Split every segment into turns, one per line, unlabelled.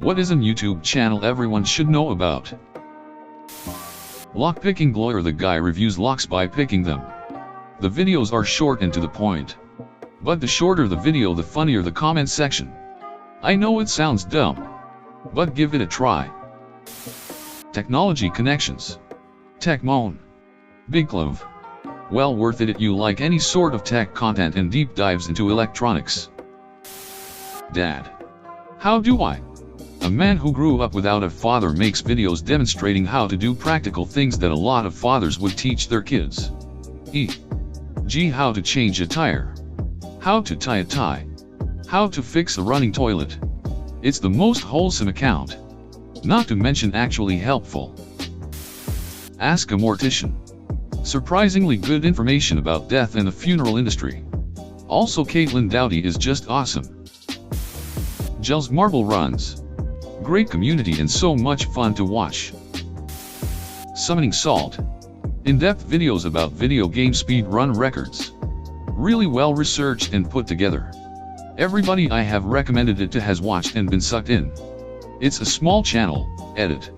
What is a YouTube channel everyone should know about? Lockpicking Gloyer. The guy reviews locks by picking them. The videos are short and to the point. But the shorter the video, the funnier the comment section. I know it sounds dumb, but give it a try. Technology Connections. TechMoan. Big Clove. Well worth it if you like any sort of tech content and deep dives into electronics. Dad. How do I? A man who grew up without a father makes videos demonstrating how to do practical things that a lot of fathers would teach their kids. E.g. how to change a tire, how to tie a tie, how to fix a running toilet. It's the most wholesome account, not to mention actually helpful. Ask a Mortician. Surprisingly good information about death and the funeral industry. Also Caitlin Doughty is just awesome. Gels Marble Runs. Great community and so much fun to watch. Summoning Salt. In-depth videos about video game speed run records. Really well researched and put together. Everybody I have recommended it to has watched and been sucked in. It's a small channel, edit.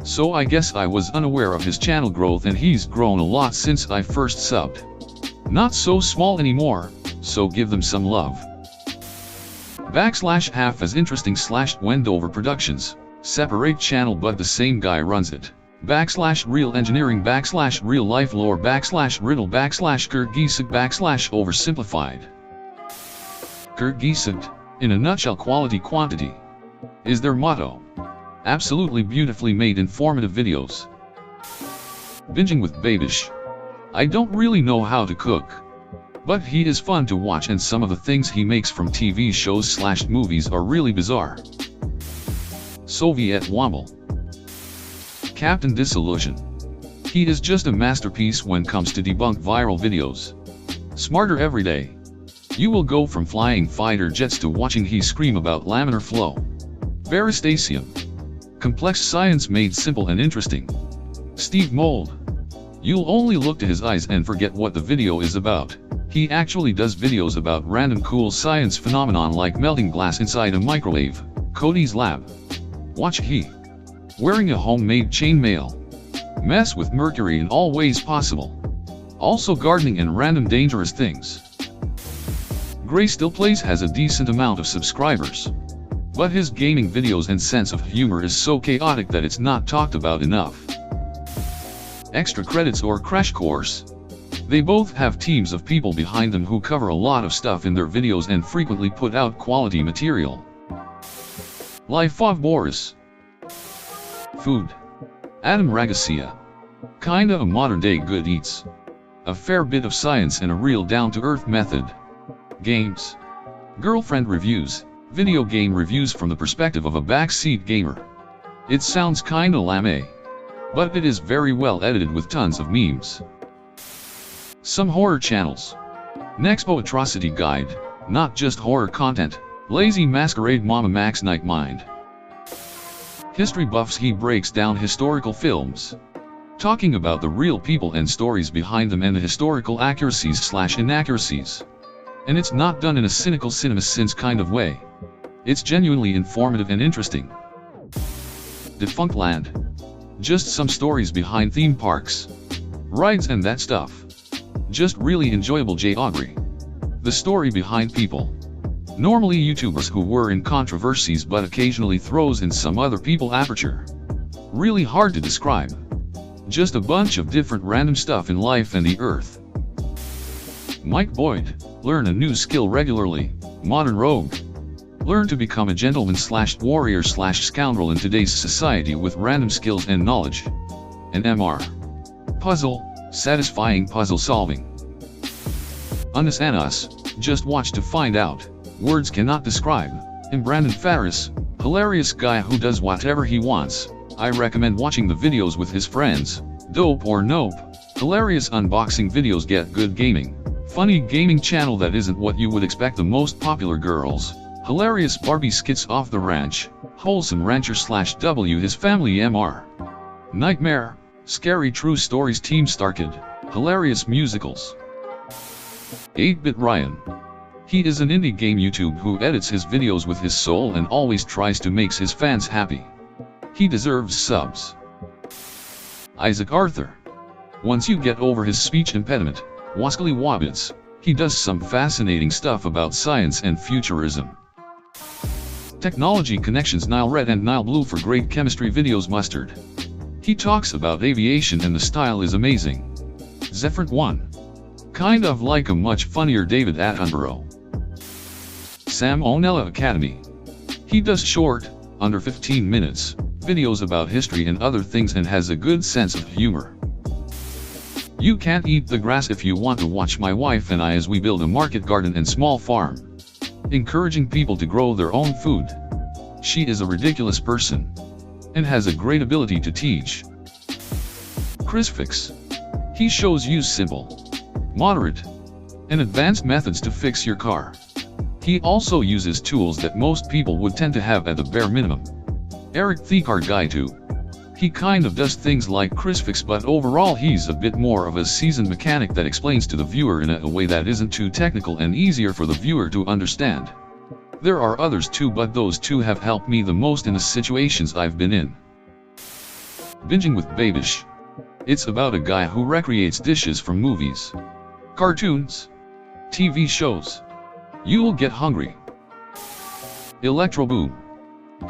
So I guess I was unaware of his channel growth, and he's grown a lot since I first subbed. Not so small anymore, so give them some love. Half as interesting / Wendover Productions, separate channel but the same guy runs it. Real engineering / real life lore / riddle / Kyrgyzstan / oversimplified. Kyrgyzstan, in a nutshell, quality quantity is their motto. Absolutely beautifully made informative videos. Binging with Babish. I don't really know how to cook, but he is fun to watch, and some of the things he makes from TV shows / movies are really bizarre. Soviet Womble. Captain Disillusion. He is just a masterpiece when comes to debunk viral videos. Smarter every day. You will go from flying fighter jets to watching he scream about laminar flow. Veristasium. Complex science made simple and interesting. Steve Mold. You'll only look to his eyes and forget what the video is about. He actually does videos about random cool science phenomenon like melting glass inside a microwave. Cody's Lab. Watch he. Wearing a homemade chainmail. Mess with mercury in all ways possible. Also gardening and random dangerous things. Gray Still Plays has a decent amount of subscribers, but his gaming videos and sense of humor is so chaotic that it's not talked about enough. Extra Credits or Crash Course. They both have teams of people behind them who cover a lot of stuff in their videos and frequently put out quality material. Life of Boris. Food. Adam Ragasia. Kinda a modern day Good Eats. A fair bit of science and a real down-to-earth method. Games. Girlfriend Reviews. Video game reviews from the perspective of a backseat gamer. It sounds kinda lame, but it is very well edited with tons of memes. Some horror channels. Nexpo Atrocity Guide, not just horror content. Lazy Masquerade Mama Max Night Mind. History Buffs. He breaks down historical films, talking about the real people and stories behind them and the historical accuracies / inaccuracies. And it's not done in a cynical CinemaSins kind of way. It's genuinely informative and interesting. Defunctland. Just some stories behind theme parks, rides and that stuff. Just really enjoyable. J. Aubrey. The story behind people. Normally YouTubers who were in controversies but occasionally throws in some other people aperture. Really hard to describe. Just a bunch of different random stuff in life and the earth. Mike Boyd. Learn a new skill regularly. Modern Rogue. Learn to become a gentleman / warrior / scoundrel in today's society with random skills and knowledge. An MR. Puzzle. Satisfying puzzle solving. Unus Annus. Just watch to find out. Words cannot describe. And Brandon Farris. Hilarious guy who does whatever he wants. I recommend watching the videos with his friends. Dope or Nope. Hilarious unboxing videos. Get Good Gaming. Funny gaming channel that isn't what you would expect. The most popular girls. Hilarious Barbie skits off the ranch. Wholesome rancher / W his family MR. Nightmare. Scary true stories. Team Starkid. Hilarious musicals. 8-Bit Ryan. He is an indie game YouTuber who edits his videos with his soul and always tries to make his fans happy. He deserves subs. Isaac Arthur. Once you get over his speech impediment, waskally wabbits, he does some fascinating stuff about science and futurism. Technology Connections Nile Red and Nile Blue for great chemistry videos. Mustard. He talks about aviation and the style is amazing. Zephyr 1. Kind of like a much funnier David Attenborough. Sam Onella Academy. He does short, under 15 minutes, videos about history and other things and has a good sense of humor. You Can't Eat the Grass if you want to watch my wife and I as we build a market garden and small farm. Encouraging people to grow their own food. She is a ridiculous person. And has a great ability to teach. Chris Fix. He shows you simple, moderate, and advanced methods to fix your car. He also uses tools that most people would tend to have at the bare minimum. Eric the Car Guy too. He kind of does things like Chris Fix, but overall he's a bit more of a seasoned mechanic that explains to the viewer in a way that isn't too technical and easier for the viewer to understand. There are others too, but those two have helped me the most in the situations I've been in. Binging with Babish. It's about a guy who recreates dishes from movies, cartoons, TV shows. You'll get hungry. Electro Boom.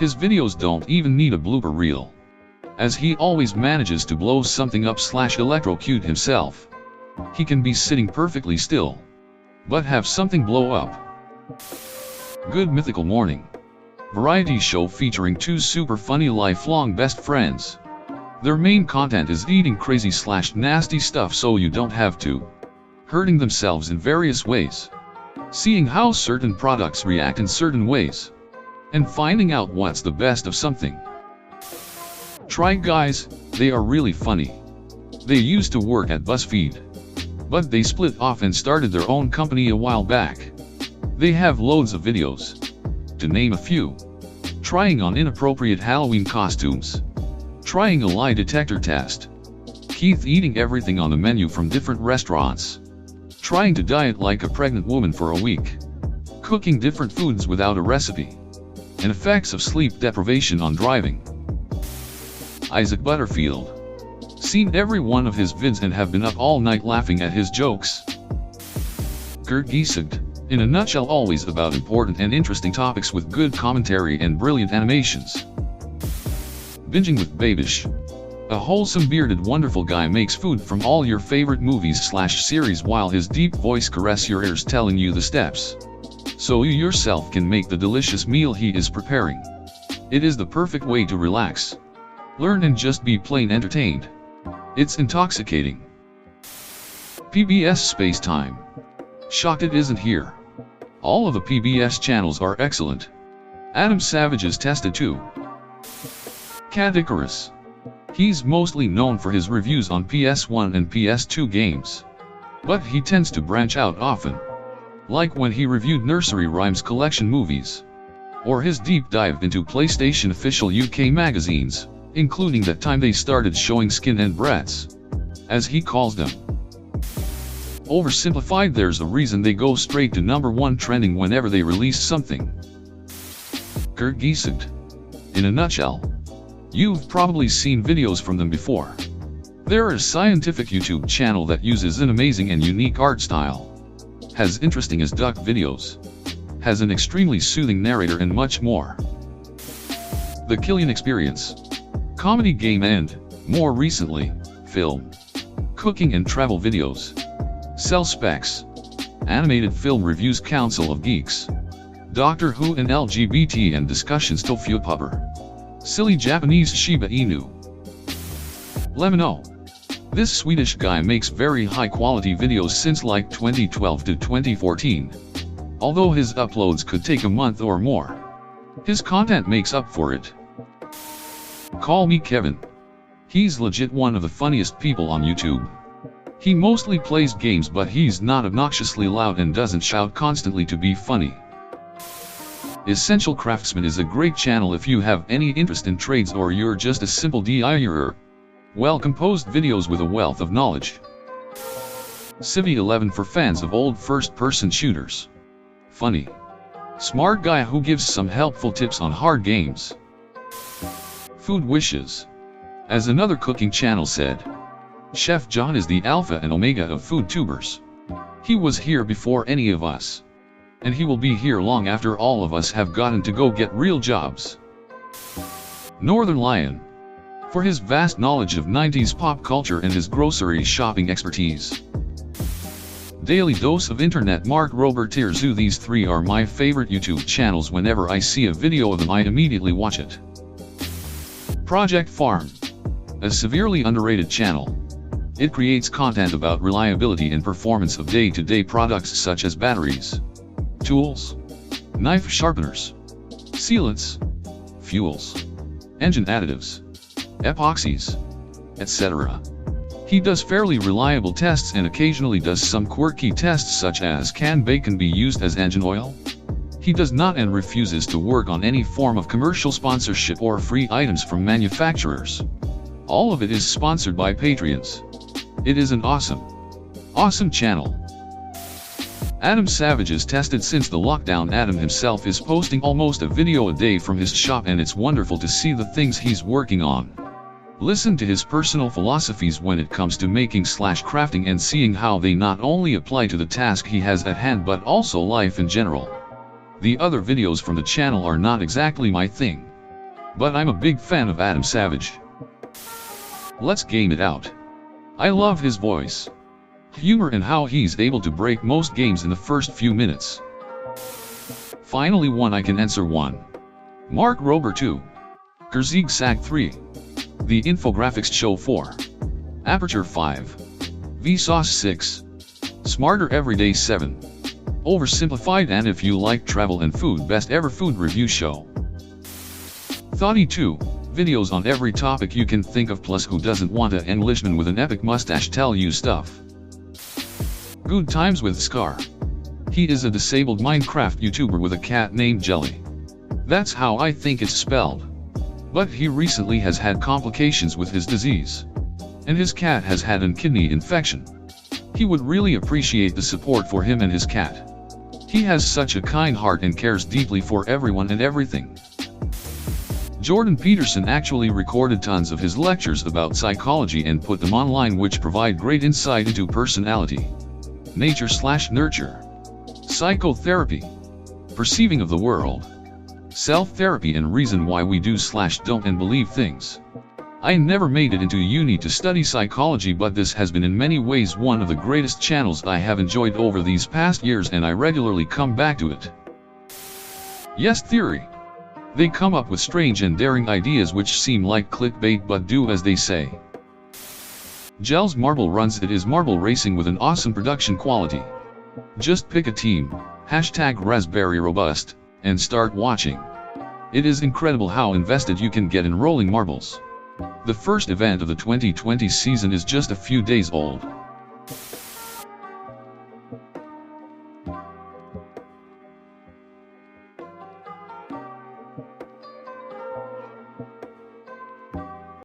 His videos don't even need a blooper reel, as he always manages to blow something up / electrocute himself. He can be sitting perfectly still, but have something blow up. Good Mythical Morning. Variety show featuring two super funny lifelong best friends. Their main content is eating crazy / nasty stuff so you don't have to. Hurting themselves in various ways. Seeing how certain products react in certain ways. And finding out what's the best of something. Try Guys, they are really funny. They used to work at BuzzFeed, but they split off and started their own company a while back. They have loads of videos. To name a few. Trying on inappropriate Halloween costumes. Trying a lie detector test. Keith eating everything on the menu from different restaurants. Trying to diet like a pregnant woman for a week. Cooking different foods without a recipe. And effects of sleep deprivation on driving. Isaac Butterfield. Seen every one of his vids and have been up all night laughing at his jokes. Gert Giesigt. In a nutshell, always about important and interesting topics with good commentary and brilliant animations. Binging with Babish. A wholesome bearded wonderful guy makes food from all your favorite movies / series while his deep voice caress your ears telling you the steps, so you yourself can make the delicious meal he is preparing. It is the perfect way to relax, learn and just be plain entertained. It's intoxicating. PBS Space Time. Shocked it isn't here. All of the PBS channels are excellent. Adam Savage is tested too. Cat Icarus. He's mostly known for his reviews on PS1 and PS2 games, but he tends to branch out often, like when he reviewed Nursery Rhymes collection movies, or his deep dive into PlayStation official UK magazines, including that time they started showing Skin and Breads, as he calls them. Oversimplified, there's a reason they go straight to #1 trending whenever they release something. Gert Giesigt. In a nutshell, you've probably seen videos from them before. They're a scientific YouTube channel that uses an amazing and unique art style, has interesting as duck videos, has an extremely soothing narrator and much more. The Killian Experience. Comedy, game and, more recently, film, cooking and travel videos. Cell Specs. Animated Film Reviews, Council of Geeks. Doctor Who and LGBT and discussions. Tofupubber. Silly Japanese Shiba Inu. Lemino. This Swedish guy makes very high quality videos since like 2012 to 2014. Although his uploads could take a month or more, his content makes up for it. Call me Kevin. He's legit one of the funniest people on YouTube. He mostly plays games, but he's not obnoxiously loud and doesn't shout constantly to be funny. Essential Craftsman is a great channel if you have any interest in trades or you're just a simple DIYer. Well-composed videos with a wealth of knowledge. Civi 11 for fans of old first-person shooters. funny, smart guy who gives some helpful tips on hard games. Food wishes. As another cooking channel said, Chef John is the alpha and omega of food tubers. He was here before any of us, and he will be here long after all of us have gotten to go get real jobs. Northern Lion, for his vast knowledge of 90s pop culture and his grocery shopping expertise. Daily Dose of Internet Mark Robert Tirzu. These three are my favorite YouTube channels. Whenever I see a video of them I immediately watch it. Project Farm, a severely underrated channel. It creates content about reliability and performance of day-to-day products such as batteries, tools, knife sharpeners, sealants, fuels, engine additives, epoxies, etc. He does fairly reliable tests and occasionally does some quirky tests such as can bacon be used as engine oil? He does not and refuses to work on any form of commercial sponsorship or free items from manufacturers. All of it is sponsored by Patreons. It is an awesome channel. Adam Savage is tested since the lockdown. Adam himself is posting almost a video a day from his shop, and it's wonderful to see the things he's working on. Listen to his personal philosophies when it comes to making/crafting and seeing how they not only apply to the task he has at hand but also life in general. The other videos from the channel are not exactly my thing, but I'm a big fan of Adam Savage. Let's game it out. I love his voice, humor, and how he's able to break most games in the first few minutes. Finally one I can answer. 1. Mark Robert. 2. Kurzig Sag. 3. The Infographics Show. 4. Aperture. 5. Vsauce. 6. Smarter Everyday. 7. Oversimplified. And if you like travel and food, Best Ever Food Review Show. Thoughty. 2. Videos on every topic you can think of, plus who doesn't want an Englishman with an epic mustache tell you stuff. Good Times with Scar. He is a disabled Minecraft YouTuber with a cat named Jelly. That's how I think it's spelled. But he recently has had complications with his disease, and his cat has had a kidney infection. He would really appreciate the support for him and his cat. He has such a kind heart and cares deeply for everyone and everything. Jordan Peterson actually recorded tons of his lectures about psychology and put them online, which provide great insight into personality, nature/nurture, psychotherapy, perceiving of the world, self-therapy, and reason why we do/don't and believe things. I never made it into uni to study psychology, but this has been in many ways one of the greatest channels I have enjoyed over these past years, and I regularly come back to it. Yes Theory. They come up with strange and daring ideas which seem like clickbait but do as they say. Gels Marble Runs. It is marble racing with an awesome production quality. Just pick a team, #RaspberryRobust, and start watching. It is incredible how invested you can get in rolling marbles. The first event of the 2020 season is just a few days old.